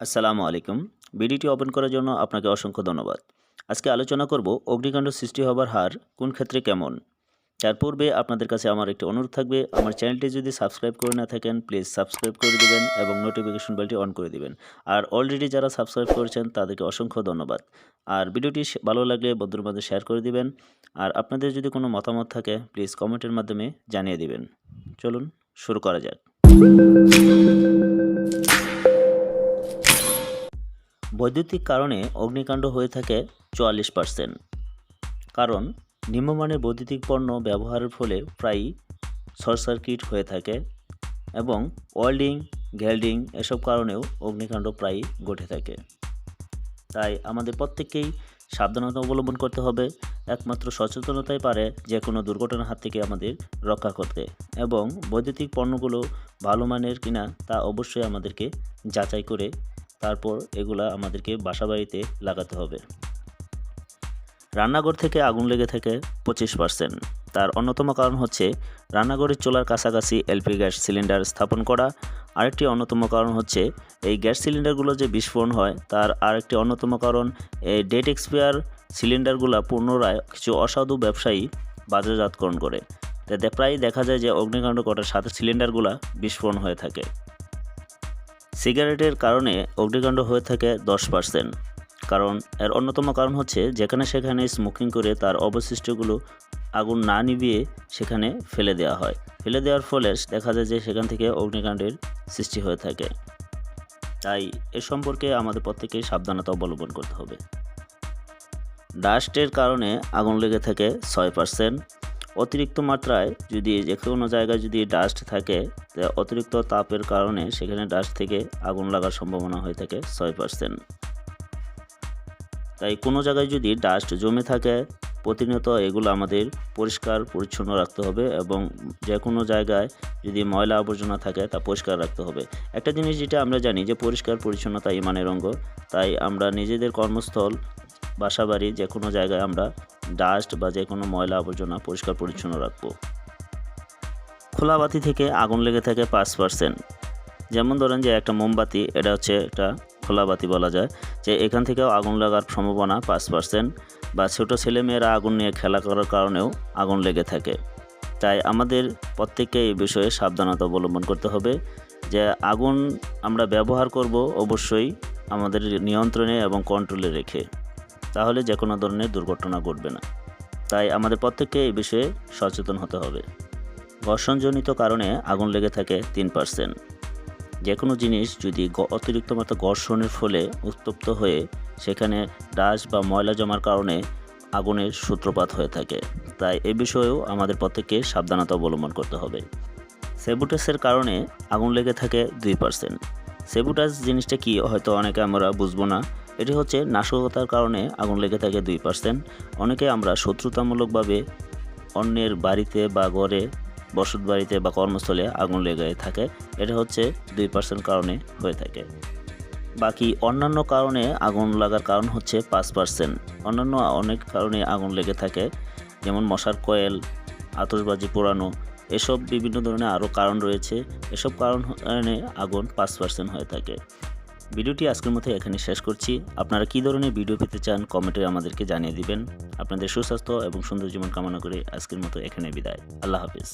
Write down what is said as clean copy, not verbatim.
আসসালামু আলাইকুম। ভিডিওটি ওপেন করার জন্য আপনাকে অসংখ্য ধন্যবাদ। আজকে আলোচনা করব অগ্নিকাণ্ড সৃষ্টি হবার হার কোন ক্ষেত্রে কেমন। তার পূর্বে আপনাদের কাছে আমার একটি অনুরোধ থাকবে, আমার চ্যানেলটি যদি সাবস্ক্রাইব করে না থাকেন প্লিজ সাবস্ক্রাইব করে দিবেন এবং নোটিফিকেশন বেলটি অন করে দিবেন। আর অলরেডি যারা সাবস্ক্রাইব করেছেন তাদেরকে অসংখ্য ধন্যবাদ। আর ভিডিওটি ভালো লাগলে বন্ধুদের মধ্যে শেয়ার করে দিবেন। আর আপনাদের যদি কোনো মতামত থাকে প্লিজ কমেন্টের মাধ্যমে জানিয়ে দিবেন। চলুন শুরু করা যাক। বৈদ্যুতিক কারণে অগ্নিকাণ্ড হয়ে থাকে ৪৪%। কারণ নিম্নমানের বৈদ্যুতিক পণ্য ব্যবহারের ফলে প্রায়ই শর্ট সার্কিট হয়ে থাকে এবং ওয়েল্ডিং, গ্যাল্ডিং এসব কারণেও অগ্নিকাণ্ড প্রায়ই ঘটে থাকে। তাই আমাদের প্রত্যেককেই সাবধানতা অবলম্বন করতে হবে। একমাত্র সচেতনতাই পারে যে কোনো দুর্ঘটনার হাত থেকে আমাদের রক্ষা করতে, এবং বৈদ্যুতিক পণ্যগুলো ভালো মানের কিনা তা অবশ্যই আমাদেরকে যাচাই করে তারপর এগুলা আমাদেরকে বাসাবাড়িতে লাগাতে হবে। রান্নাঘর থেকে আগুন লেগে থাকে 25%। তার অন্যতম কারণ হচ্ছে রান্নাঘরের চুলার কাছাকাছি এলপি গ্যাস সিলিন্ডার স্থাপন করা। আরেকটি অন্যতম কারণ হচ্ছে এই গ্যাস সিলিন্ডারগুলো যে বিস্ফোরণ হয় তার আরেকটি অন্যতম কারণ এই ডেট এক্সপায়ার সিলিন্ডারগুলো পুনরায় কিছু অসাধু ব্যবসায়ী বাজারজাতকরণ করে। তাতে প্রায় দেখা যায় যে অগ্নিকাণ্ড ঘটার সাথে সিলিন্ডারগুলো বিস্ফোরণ হয়ে থাকে। সিগারেটের কারণে অগ্নিকাণ্ড হয়ে থাকে 10%। কারণ এর অন্যতম কারণ হচ্ছে যেখানে সেখানে স্মোকিং করে তার অবশিষ্টগুলো আগুন না নিভিয়ে সেখানে ফেলে দেওয়া হয়। ফেলে দেওয়ার ফলে দেখা যায় যে সেখান থেকে অগ্নিকাণ্ডের সৃষ্টি হয়ে থাকে। তাই এ সম্পর্কে আমাদের প্রত্যেকেই সাবধানতা অবলম্বন করতে হবে। ডাস্টের কারণে আগুন লেগে থাকে 6%। অতিরিক্ত মাত্রায় যদি যে কোনো জায়গায় যদি ডাস্ট থাকে, অতিরিক্ত তাপের কারণে সেখানে ডাস্ট থেকে আগুন লাগার সম্ভাবনা হয়ে থাকে 6%। তাই কোনো জায়গায় যদি ডাস্ট জমে থাকে প্রতিনিয়ত এগুলো আমাদের পরিষ্কার পরিচ্ছন্ন রাখতে হবে, এবং যে কোনো জায়গায় যদি ময়লা আবর্জনা থাকে তা পরিষ্কার রাখতে হবে। একটা জিনিস যেটা আমরা জানি যে পরিষ্কার পরিচ্ছন্নতা ইমানের অঙ্গ। তাই আমরা নিজেদের কর্মস্থল, বাসাবাড়ি যে কোনো জায়গায় আমরা ডাস্ট বা যে কোনো ময়লা আবর্জনা পরিষ্কার পরিচ্ছন্ন রাখব। খোলা বাতি থেকে আগুন লেগে থাকে 5%। যেমন ধরেন যে একটা মোমবাতি, এটা হচ্ছে একটা খোলা বাতি বলা যায়, যে এখান থেকেও আগুন লাগার সম্ভাবনা 5%। বা ছোটো ছেলেমেয়েরা আগুন নিয়ে খেলা করার কারণেও আগুন লেগে থাকে। তাই আমাদের প্রত্যেককে এই বিষয়ে সাবধানতা অবলম্বন করতে হবে যে আগুন আমরা ব্যবহার করব অবশ্যই আমাদের নিয়ন্ত্রণে এবং কন্ট্রোলে রেখে, তাহলে যে কোনো ধরনের দুর্ঘটনা ঘটবে না। তাই আমাদের প্রত্যেককে এই বিষয়ে সচেতন হতে হবে। ঘর্ষণজনিত কারণে আগুন লেগে থাকে 3%। যে কোনো জিনিস যদি অতিরিক্ত মাত্রা ঘর্ষণের ফলে উত্তপ্ত হয়ে সেখানে ডাস্ট বা ময়লা জমার কারণে আগুনের সূত্রপাত হয়ে থাকে। তাই এ বিষয়েও আমাদের প্রত্যেককে সাবধানতা অবলম্বন করতে হবে। সেবুটাসের কারণে আগুন লেগে থাকে 2%। সেবুটাস জিনিসটা কি হয়তো অনেকে আমরা বুঝবো না। এটি হচ্ছে নাশকতার কারণে আগুন লেগে থাকে 2%। অনেকে আমরা শত্রুতামূলকভাবে অন্যের বাড়িতে বা ঘরে, বসত বাড়িতে বা কর্মস্থলে আগুন লেগে থাকে, এটা হচ্ছে 2% কারণে হয়ে থাকে। বাকি অন্যান্য কারণে আগুন লাগার কারণ হচ্ছে 5%। অন্যান্য অনেক কারণে আগুন লেগে থাকে, যেমন মশার কয়েল, আতশবাজি পোড়ানো, এসব বিভিন্ন ধরনের আরও কারণ রয়েছে। এসব কারণে আগুন 5% হয়ে থাকে। ভিডিওটি আজকের মতো এখানে শেষ করছি। আপনারা কী ধরনের ভিডিও পেতে চান কমেন্টে আমাদেরকে জানিয়ে দিবেন। আপনাদের সুস্বাস্থ্য এবং সুন্দর জীবন কামনা করে আজকের মতো এখানে বিদায়। আল্লাহ হাফিজ।